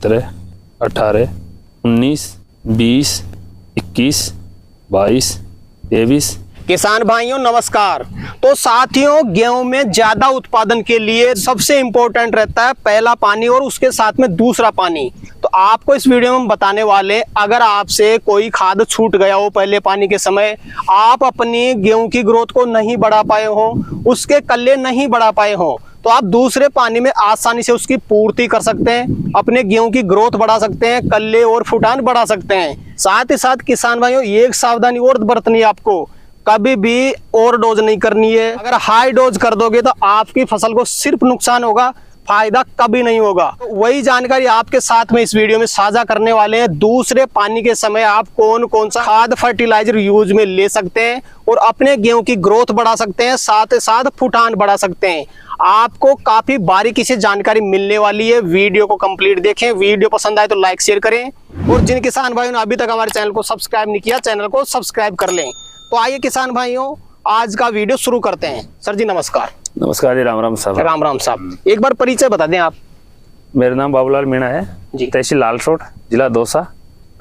17, 18, 19, 20, 21, 22, 23। किसान भाइयों नमस्कार। तो साथियों, गेहूं में ज्यादा उत्पादन के लिए सबसे इंपॉर्टेंट रहता है पहला पानी और उसके साथ में दूसरा पानी। तो आपको इस वीडियो में हम बताने वाले, अगर आपसे कोई खाद छूट गया हो पहले पानी के समय, आप अपनी गेहूं की ग्रोथ को नहीं बढ़ा पाए हो, उसके कल्ले नहीं बढ़ा पाए हो, तो आप दूसरे पानी में आसानी से उसकी पूर्ति कर सकते हैं, अपने गेहूं की ग्रोथ बढ़ा सकते हैं, कल्ले और फुटान बढ़ा सकते हैं। साथ ही साथ किसान भाइयों, एक सावधानी और बरतनी है आपको, कभी भी ओवर डोज नहीं करनी है। अगर हाई डोज कर दोगे तो आपकी फसल को सिर्फ नुकसान होगा, फायदा कभी नहीं होगा। तो वही जानकारी आपके साथ में इस वीडियो में साझा करने वाले हैं। दूसरे पानी के समय आप कौन कौन सा खाद फर्टिलाइजर यूज में ले सकते हैं और अपने गेहूं की ग्रोथ बढ़ा सकते हैं, साथ ही साथ फुटान बढ़ा सकते हैं। आपको काफी बारीकी से जानकारी मिलने वाली है। वीडियो को कंप्लीट देखें, वीडियो पसंद आए तो लाइक शेयर करें, और जिन किसान भाइयों ने अभी तक हमारे चैनल को सब्सक्राइब नहीं किया, चैनल को सब्सक्राइब कर लें। तो आइए किसान भाइयों, आज का वीडियो शुरू करते हैं। सर जी नमस्कार। नमस्कार जी, राम राम साहब। राम राम साहब, एक बार परिचय बता दें आप। मेरा नाम बाबूलाल मीणा है जी, तहसील लालसोट, जिला दौसा,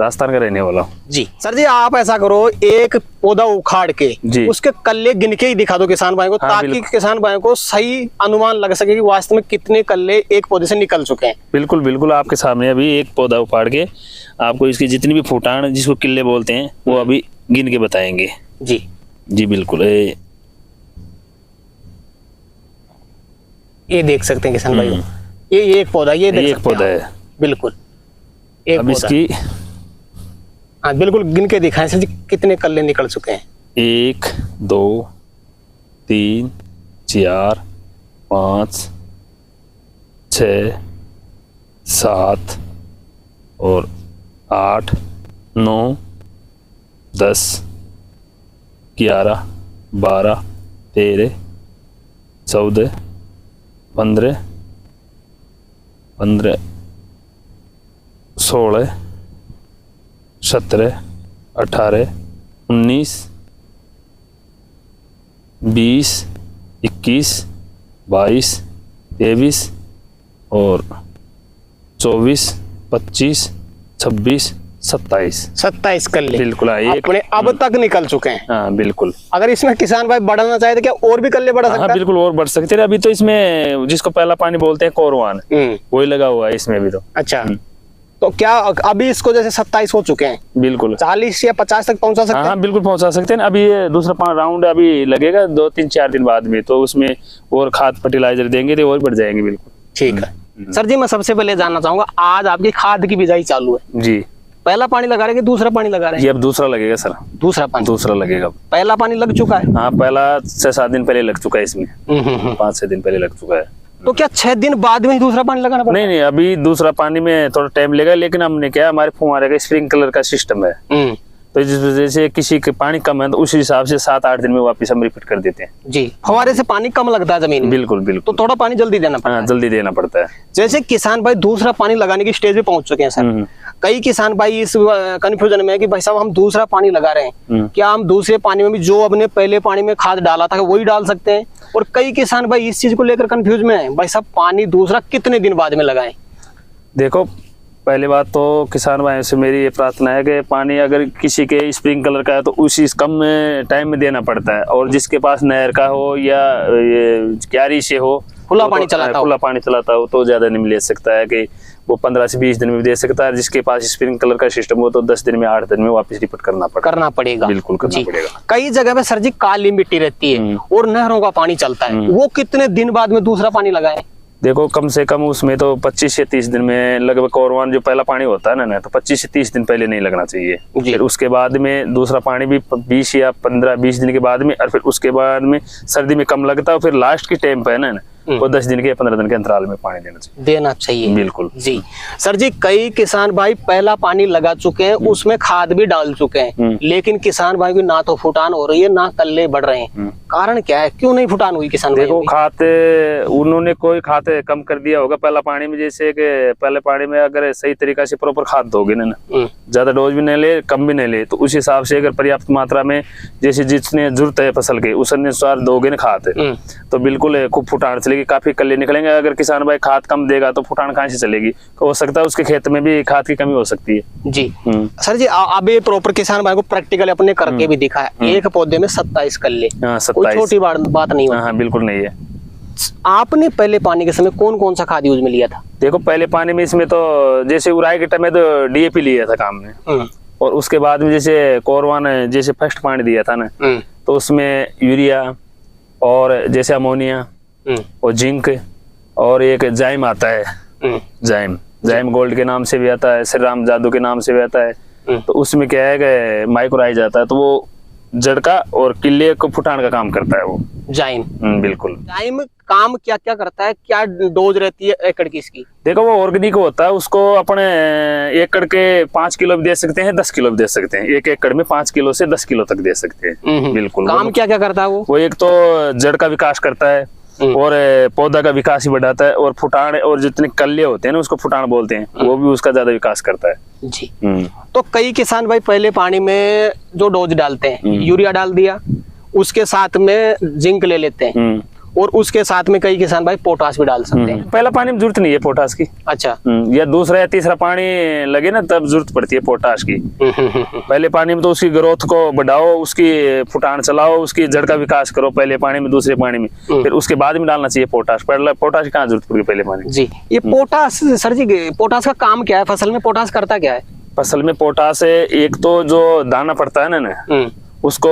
राजस्थान का रहने वाला हूँ जी। सर जी आप ऐसा करो, एक पौधा उखाड़ के उसके कल्ले गिन के ही दिखा दो किसान भाई को, ताकि किसान भाई को सही अनुमान लग सके कि वास्तव में कितने कल्ले एक पौधे से निकल चुके हैं। बिल्कुल बिल्कुल, आपके सामने अभी एक पौधा उखाड़ के आपको इसकी जितनी भी फुटान, जिसको किल्ले बोलते हैं, वो अभी गिन के बताएंगे। जी जी बिल्कुल। ये देख सकते हैं किसान भाई, ये एक पौधा, ये एक पौधा है बिल्कुल एक अब इसकी। हाँ बिल्कुल गिन के दिखाएं सर जी, कितने कल्ले निकल चुके हैं। 1, 2, 3, 4, 5, 6, 7 और 8, 9, 10, 11, 12, 13, 14, 15, 16, 17, 18, 19, 20, 21, 22, 23 और 24, 25, 26, 27 कल्ले बिल्कुल अपने अब तक निकल चुके हैं। हाँ बिल्कुल। अगर इसमें किसान भाई बढ़ाना चाहे तो क्या और भी कल्ले बढ़ा सकता है? बिल्कुल और बढ़ सकते हैं। अभी तो इसमें जिसको पहला पानी बोलते हैं कोरवान, वही लगा हुआ है इसमें भी तो। अच्छा, तो क्या अभी इसको जैसे 27 हो चुके हैं, बिल्कुल 40 या 50 तक पहुंचा सकते हैं? हाँ बिल्कुल पहुंचा सकते हैं। अभी ये दूसरा राउंड अभी लगेगा 2-3-4 दिन बाद में, तो उसमें और खाद फर्टिलाइजर देंगे तो और बढ़ जाएंगे। बिल्कुल ठीक है। सर जी मैं सबसे पहले जानना चाहूंगा, आज आपकी खाद की बिजाई चालू है जी, पहला पानी लगा रहे हैं कि दूसरा पानी लगा रहे हैं? ये अब दूसरा लगेगा सर। दूसरा लगेगा। पहला पानी लग चुका है? हाँ पहला 6-7 दिन पहले लग चुका है इसमें। 5-6 दिन पहले लग चुका है। तो क्या 6 दिन बाद में ही दूसरा पानी लगाना पड़ेगा? नहीं, अभी दूसरा पानी में थोड़ा टाइम लगेगा, लेकिन हमने क्या, हमारे फुहारे का स्प्रिंकलर का सिस्टम है, तो जिस वजह से किसी के पानी कम है तो उस हिसाब से 7-8 दिन में वापस हम रिपीट कर देते हैं जी। फवारे से पानी कम लगता है जमीन में? बिल्कुल बिल्कुल। तो थोड़ा पानी जल्दी देना पड़ता है? जल्दी देना पड़ता है। जैसे किसान भाई दूसरा पानी लगाने की स्टेज पे पहुंच चुके हैं सर, कई किसान भाई इस कंफ्यूजन में है कि भाई साहब हम दूसरा पानी लगा रहे हैं, क्या हम दूसरे पानी में भी जो अपने पहले पानी में खाद डाला था वही डाल सकते हैं? और कई किसान भाई इस चीज को लेकर कंफ्यूज में है, भाई साहब पानी दूसरा कितने दिन बाद में लगाएं? देखो, पहली बात तो किसान भाई से मेरी ये प्रार्थना है कि पानी अगर किसी के स्प्रिंकलर का है तो उसी कम टाइम में देना पड़ता है, और जिसके पास नहर का हो या ये क्यारी से हो, खुला पानी चलाता हो तो ज्यादा नहीं ले सकता है कि वो 15 से 20 दिन में भी दे सकता है। जिसके पास स्प्रिंकलर का सिस्टम हो तो 10 दिन में 8 दिन में वापस रिपीट करना पड़ेगा। बिल्कुल करना पड़ेगा। कई जगह पे सर जी काली मिट्टी रहती है और नहरों का पानी चलता है, वो कितने दिन बाद में दूसरा पानी लगाए? देखो, कम से कम उसमें तो 25 से 30 दिन में लगभग कोरवान जो पहला पानी होता है ना, तो 25 से 30 दिन पहले नहीं लगना चाहिए। फिर उसके बाद में दूसरा पानी भी 20 या 15-20 दिन के बाद में, और फिर उसके बाद में सर्दी में कम लगता है, और फिर लास्ट के टाइम पे है ना वो 10 दिन के या 15 दिन के अंतराल में पानी देना चाहिए। बिल्कुल जी। सर जी कई किसान भाई पहला पानी लगा चुके हैं, उसमें खाद भी डाल चुके हैं, लेकिन किसान भाई की ना तो फुटान हो रही है ना कल्ले बढ़ रहे हैं। कारण क्या है, क्यों नहीं फुटान हुई किसान भाई? देखो, खाते उन्होंने कोई खाते कम कर दिया होगा पहला पानी में। जैसे कि पहले पानी में अगर सही तरीका से प्रॉपर खाद दोगे ना, ज्यादा डोज भी नहीं ले कम भी नहीं ले, तो उस हिसाब से अगर पर्याप्त मात्रा में जैसे जितने जरूरत है फसल के उस अनुसार दोगे ना खाते, तो बिल्कुल खूब फुटान चलेगी। चलेगी, काफी कल्ले निकलेंगे। अगर किसान भाई खाद कम देगा तो फुटान कहाँ से चलेगी, तो हो सकता है उसके खेत में भी खाद की कमी हो सकती है जी। सर जी अब ये प्रॉपर किसान भाई को प्रैक्टिकल अपने करके भी दिखा है, एक पौधे में 27 कल्ले, हाँ, कोई 27 छोटी बात नहीं होती। हाँ बिल्कुल नहीं है। आपने पहले पानी के समय कौन कौन सा खाद यूज में लिया था? देखो पहले पानी में इसमें तो जैसे उराई के टाइम में तो डीएपी लिया था काम में, और उसके बाद में जैसे कोरवान जैसे फर्स्ट पानी दिया था ना, तो उसमें यूरिया और जैसे अमोनिया और जिंक और एक जाइम आता है, जाइम गोल्ड के नाम से भी आता है, श्री राम जादू के नाम से भी आता है। तो उसमें क्या है कि माइक्रोराइज आता है, तो वो जड़ का और किले को फुटाने का काम करता है वो जाइम। बिल्कुल। जाइम काम क्या क्या करता है, क्या डोज रहती है एकड़ की इसकी? देखो वो ऑर्गेनिक होता है, उसको अपने एकड़ के 5 किलो भी दे सकते हैं, 10 किलो भी दे सकते हैं। एक एकड़ में 5 किलो से 10 किलो तक दे सकते हैं। बिल्कुल। काम क्या क्या करता है वो? एक तो जड़ का विकास करता है और पौधा का विकास ही बढ़ाता है, और फुटान और जितने कल्ले होते हैं ना उसको फुटान बोलते हैं, वो भी उसका ज्यादा विकास करता है जी। तो कई किसान भाई पहले पानी में जो डोज डालते हैं, यूरिया डाल दिया, उसके साथ में जिंक ले लेते हैं, और उसके साथ में कई किसान भाई पोटास भी डाल सकते हैं। पहला पानी में जरूरत नहीं है पोटास की। अच्छा। या दूसरा या तीसरा पानी लगे ना तब जरूरत पड़ती है पोटास की। पहले पानी में तो उसकी ग्रोथ को बढ़ाओ, उसकी फुटान चलाओ, उसकी जड़ का विकास करो पहले पानी में, दूसरे पानी में, फिर उसके बाद में डालना चाहिए पोटास। पहले पोटास की कहाँ जरूरत पड़ेगी पहले पानी? जी। ये पोटास सर जी, पोटास का काम क्या है? फसल में पोटास करता क्या है? फसल में पोटास एक तो जो दाना पड़ता है ना उसको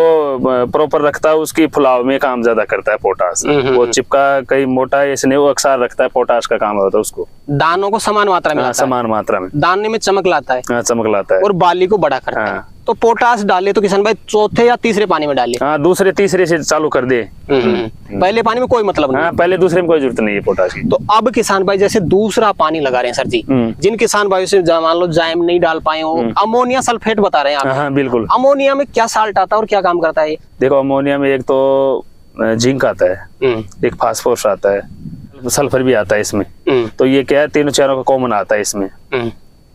प्रॉपर रखता है, उसकी फुलाव में काम ज्यादा करता है पोटास। वो चिपका कहीं मोटा इसने वो अक्सर रखता है, पोटास का काम होता है उसको। दानों को समान मात्रा में, समान मात्रा में दाने में चमक लाता है। हाँ, चमक लाता है, और बाली को बड़ा करता है। तो पोटास डाले तो किसान भाई चौथे या तीसरे पानी में डाले? हाँ, दूसरे तीसरे से चालू कर दे। पहले पानी में कोई मतलब नहीं। हाँ, पहले दूसरे में कोई जरूरत नहीं है पोटास की। तो अब किसान भाई जैसे दूसरा पानी लगा रहे हैं सर जी, जिन किसान भाई से मान लो जाइम नहीं डाल पाए हो, अमोनिया सल्फेट बता रहे हैं आप। हाँ बिल्कुल। अमोनिया में क्या साल्ट आता है और क्या काम करता है? देखो अमोनिया में एक तो जिंक आता है, एक फास्फोरस आता है, सल्फर भी आता है इसमें। तो ये क्या है, तीनों चारों का कॉमन आता है इसमें।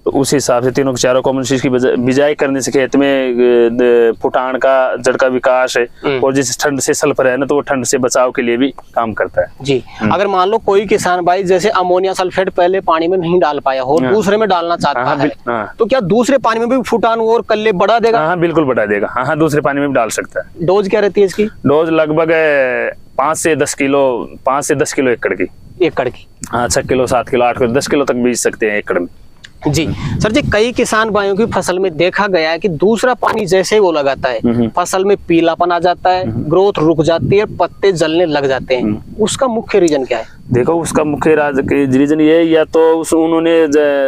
तो उस हिसाब से तीनों चारों कॉमन चीज की बिजाई करने से खेत में फुटान का जड़ का विकास है, और जिस ठंड से सल्फर है ना तो वो ठंड से बचाव के लिए भी काम करता है जी। अगर मान लो कोई किसान भाई जैसे अमोनिया सल्फेट पहले पानी में नहीं डाल पाया हो, दूसरे में डालना चाहता है, तो क्या दूसरे पानी में भी फुटान और कल्ले बढ़ा देगा? हाँ बिल्कुल बढ़ा देगा। हाँ, दूसरे पानी में भी डाल सकता है। डोज क्या रहती है इसकी? डोज लगभग 5 से 10 किलो एकड़ की। हाँ, 6 किलो 7 किलो 8 किलो 10 किलो तक बीज सकते हैं एकड़ में जी। सर जी कई किसान भाइयों की फसल में देखा गया है कि दूसरा पानी जैसे ही वो लगाता है फसल में पीलापन आ जाता है, ग्रोथ रुक जाती है, पत्ते जलने लग जाते हैं। उसका मुख्य रीजन क्या है? देखो उसका मुख्य रीजन ये, या तो उन्होंने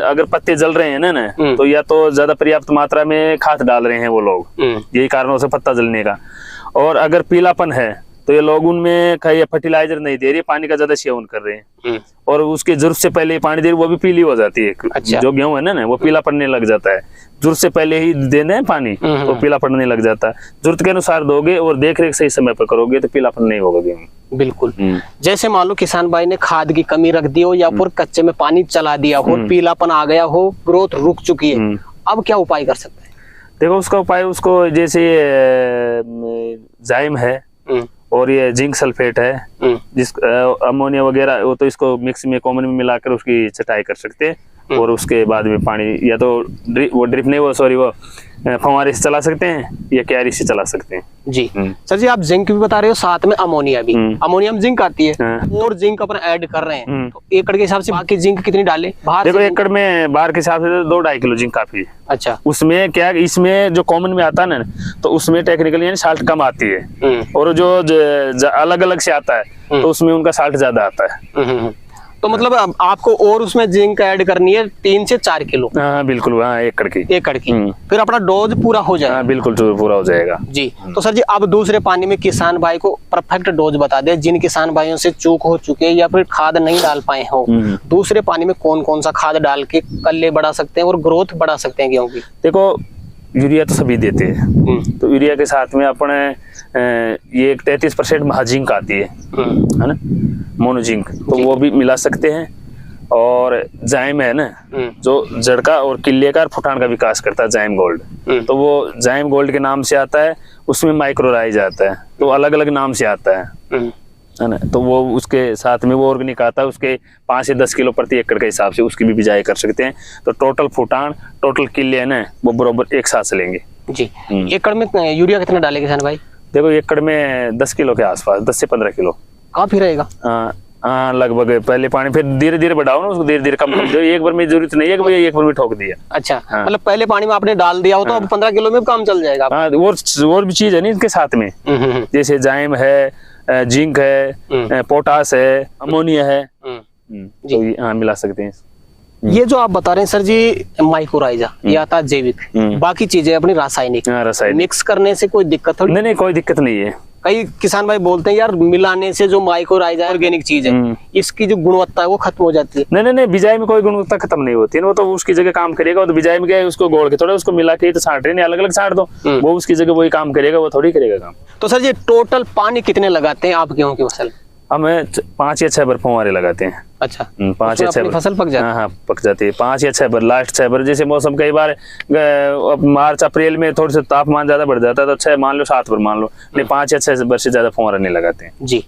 अगर पत्ते जल रहे हैं ना तो या तो ज्यादा पर्याप्त मात्रा में खाद डाल रहे हैं वो लोग, यही कारण से पत्ता जलने का। और अगर पीलापन है तो ये लोग उनमें कहीं फर्टिलाइजर नहीं दे रहे, पानी का ज्यादा सेवन कर रहे हैं, और उसकी जरूरत से पहले पानी दे रहे वो भी पीली हो जाती है। अच्छा। जो गेहूं है ना वो पीला पड़ने लग जाता है, जरूरत से पहले ही देना है पानी तो पीला पड़ने लग जाता है। जरूरत के अनुसार दोगे और देख रेख सही समय पर करोगे तो पीलापन नहीं होगा गेहूं। बिल्कुल। जैसे मान लो किसान भाई ने खाद की कमी रख दी हो या फिर कच्चे में पानी चला दिया हो, पीलापन आ गया हो, ग्रोथ रुक चुकी है, अब क्या उपाय कर सकते हैं? देखो उसका उपाय, उसको जैसे जाइम है और ये जिंक सल्फेट है, जिस अमोनिया वगैरह, वो तो इसको मिक्स में कॉमन में मिलाकर उसकी छटाई कर सकते हैं, और उसके बाद में पानी या तो वो ड्रिप नहीं, वो सॉरी वो फव्वारे से चला सकते हैं या क्यारी से चला सकते हैं जी। सर जी आप जिंक भी बता रहे हो, साथ में अमोनिया भी। अमोनिया में जिंक आती है और जिंक अपन ऐड कर रहे हैं, तो एकड़ के हिसाब से बाकी जिंक कितनी डाले? देखो एकड़ में बाहर के हिसाब से 2-2.5 किलो जिंक काफी है। अच्छा। उसमें क्या, इसमें जो कॉमन में आता है ना तो उसमें टेक्निकली यानी साल्ट कम आती है, और जो अलग अलग से आता है तो उसमें उनका साल्ट ज्यादा आता है। तो मतलब आपको और उसमें जिंक ऐड करनी है 3 से 4 किलो। हाँ बिल्कुल, हाँ एकड़ की फिर अपना डोज पूरा हो जाएगा। हाँ बिल्कुल पूरा हो जाएगा जी। तो सर जी अब दूसरे पानी में किसान भाई को परफेक्ट डोज बता दे, जिन किसान भाइयों से चूक हो चुके या फिर खाद नहीं डाल पाए हो, दूसरे पानी में कौन कौन सा खाद डाल के कल्ले बढ़ा सकते हैं और ग्रोथ बढ़ा सकते हैं गेहूं की? देखो यूरिया तो सभी देते हैं, तो यूरिया के साथ में अपने ये 33% महाजिंक आती है ना, मोनोजिंक, तो वो भी मिला सकते हैं। और जाइम है ना जो जड़ का और किले का और फुटान का विकास करता है, जाइम गोल्ड, तो वो जाइम गोल्ड के नाम से आता है। उसमें माइक्रोराइज आता है, तो अलग अलग नाम से आता है। है ना, तो वो उसके साथ में वो ऑर्गेनिक आता है, उसके 5 से 10 किलो प्रति एकड़ के हिसाब से उसकी भी बिजाई कर सकते हैं। तो टोटल फुटान टोटल किले है ना वो बराबर एक साथ लेंगे जी। एकड़ में यूरिया कितना डालेंगे किसान भाई? देखो एकड़ में 10 किलो के आसपास, 10 से 15 किलो काफी रहेगा। हाँ लगभग पहले पानी, फिर धीरे धीरे बढ़ाओ ना उसको, धीरे धीरे कम जो एक बार में जरूरत नहीं है कि भाई एक बार में ठोक दिया। अच्छा हाँ। मतलब पहले पानी में आपने डाल दिया हो तो अब 15 किलो में काम चल जाएगा। हाँ और भी चीज है ना इनके साथ में, जैसे जाइम है, जिंक है, पोटास है, अमोनिया है, तो हाँ मिला सकते हैं। ये जो आप बता रहे हैं सर जी माइक्रोराइजा, ये आता है जैविक, बाकी चीजें अपनी रासायनिक, रासायनिक मिक्स करने से कोई दिक्कत थोड़ी? नहीं, कोई दिक्कत नहीं है। कई किसान भाई बोलते हैं यार मिलाने से जो माइक्रोराइजा ऑर्गेनिक चीज है इसकी जो गुणवत्ता है वो खत्म हो जाती है। नहीं, बिजाई में कोई गुणवत्ता खत्म नहीं होती है, वो तो उसकी जगह काम करेगा। तो बिजाई में क्या है, उसको गोल के थोड़ा उसको मिला के तो छांट रहे, अलग अलग छांट दो, वो उसकी जगह वही काम करेगा, वो थोड़ी करेगा काम। तो सर जी टोटल पानी कितने लगाते हैं आप गेहूं की फसल? हमें 5 या 6 बार फुहारे लगाते हैं। अच्छा 5 या 6 बार फसल पक जाती है? हाँ पक जाती है 5 या 6 बार, लास्ट 6 बार। जैसे मौसम कई बार मार्च अप्रैल में थोड़ा सा तापमान ज्यादा बढ़ जाता है तो 6 मान लो 7 बार मान लो, नहीं 5 या 6 बार से ज्यादा फुहारा नहीं लगाते हैं जी।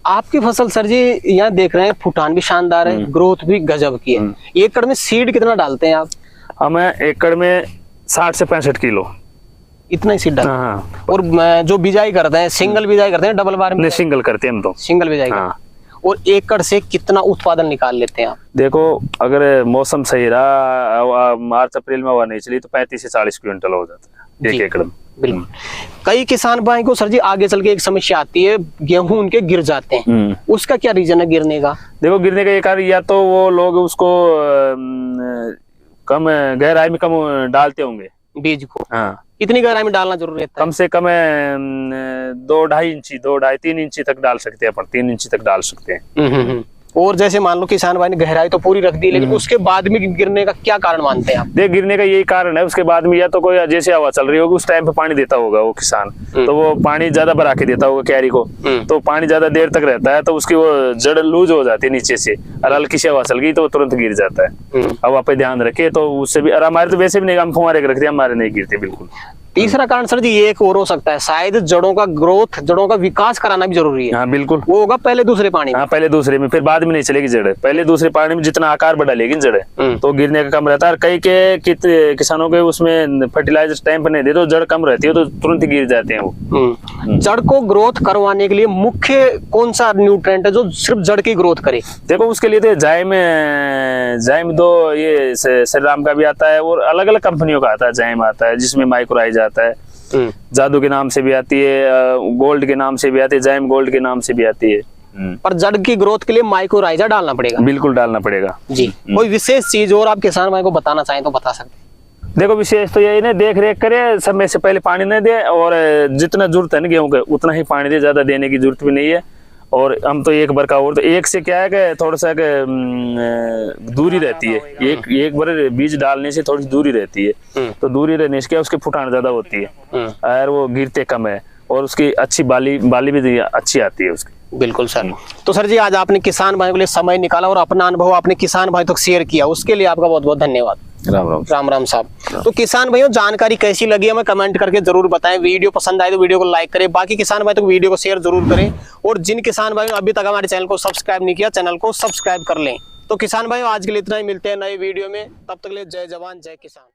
आपकी फसल सर जी यहाँ देख रहे हैं फुटान भी शानदार है, ग्रोथ भी गजब की है। एकड़ में सीड कितना डालते हैं आप? हमें एकड़ में 60 से 65 किलो इतना ही सीड डालते हैं। हाँ। और जो बिजाई करते हैं सिंगल बिजाई करते हैं डबल बार में? सिंगल करते हैं हम तो, सिंगल बिजाई। हाँ। और एकड़ से कितना उत्पादन निकाल लेते हैं आप? देखो अगर मौसम सही रहा, मार्च अप्रैल में हवा नहीं चली तो 35 से 40 क्विंटल हो जाता है एक एकड़ में। बिल्कुल। कई किसान भाई को सर जी आगे चल के एक समस्या आती है, गेहूं उनके गिर जाते हैं, उसका क्या रीजन है गिरने का? देखो गिरने का एक कारण या तो वो लोग उसको कम गहराई में कम डालते होंगे बीज को। हाँ कितनी गहराई में डालना जरूरी है? कम से कम 2-2.5 इंची, 2-2.5-3 इंची तक डाल सकते हैं अपन, 3 इंची तक डाल सकते हैं। और जैसे मान लो किसान भाई ने गहराई तो पूरी रख दी, लेकिन उसके बाद में गिरने का क्या कारण मानते हैं आप? देख गिरने का यही कारण है, उसके बाद में या तो कोई जैसे हवा चल रही होगी उस टाइम पे पानी देता होगा वो किसान, तो वो पानी ज्यादा भरा के देता होगा कैरी को, तो पानी ज्यादा देर तक रहता है तो उसकी वो जड़ लूज हो जाती है नीचे से, और हल्की सी हवा चल गई तो वो तुरंत गिर जाता है। हवा पे ध्यान रखे तो उससे भी, और हमारे तो वैसे भी नहीं, हम फुहारे रखते हैं, हमारे नहीं गिरते बिल्कुल। तीसरा कारण सर जी ये एक और हो सकता है, शायद जड़ों का ग्रोथ, जड़ों का विकास कराना भी जरूरी है। हाँ बिल्कुल, वो होगा पहले दूसरे पानी में। हाँ पहले दूसरे में, फिर बाद में नहीं चलेगी जड़, पहले दूसरे पानी में जितना आकार बढ़ा लेगी जड़ तो गिरने का कम रहता है। कई के किसानों के उसमें फर्टिलाइजर टाइम पर नहीं दे तो जड़ कम रहती है तो तुरंत गिर जाते हैं वो। जड़ को ग्रोथ करवाने के लिए मुख्य कौन सा न्यूट्रिएंट है जो सिर्फ जड़ की ग्रोथ करे? देखो उसके लिए तो जाइम 2 ये श्रीराम का भी आता है, और अलग अलग कंपनियों का आता है, जाइम आता है जिसमें माइक्रोराइजा आता है, जादू के नाम से भी आती है, गोल्ड के नाम से भी आती है, जाइम गोल्ड के नाम से भी आती है। पर जड़ की ग्रोथ के लिए माइक्रोराइजा डालना पड़ेगा? बिल्कुल डालना पड़ेगा जी। कोई विशेष चीज और आप किसान भाई को बताना चाहें तो बता सकते हैं? देखो विशेष तो यही ना, देख रेख करे, समय से पहले पानी न दे, और जितना जरूरत है ना गेहूं का उतना ही पानी दे, ज्यादा देने की जरूरत भी नहीं है। और हम तो एक बार का, और तो एक से क्या है कि थोड़ा सा दूरी रहती है, एक बार बीज डालने से थोड़ी दूरी रहती है, तो दूरी रहने से क्या उसकी फुटान ज्यादा होती है और वो गिरते कम है, और उसकी अच्छी बाली भी अच्छी आती है उसकी। बिल्कुल सर। तो सर जी आज आपने किसान भाई के लिए समय निकाला और अपना अनुभव आपने किसान भाई तक शेयर किया, उसके लिए आपका बहुत बहुत धन्यवाद। राम राम। राम राम साहब। तो किसान भाइयों जानकारी कैसी लगी हमें कमेंट करके जरूर बताएं, वीडियो पसंद आए तो वीडियो को लाइक करें, बाकी किसान भाई तक वीडियो को शेयर जरूर करें, और जिन किसान भाइयों अभी तक हमारे चैनल को सब्सक्राइब नहीं किया चैनल को सब्सक्राइब कर लें। तो किसान भाइयों आज के लिए इतना ही, मिलते हैं नए वीडियो में, तब तक के लिए जय जवान जय किसान।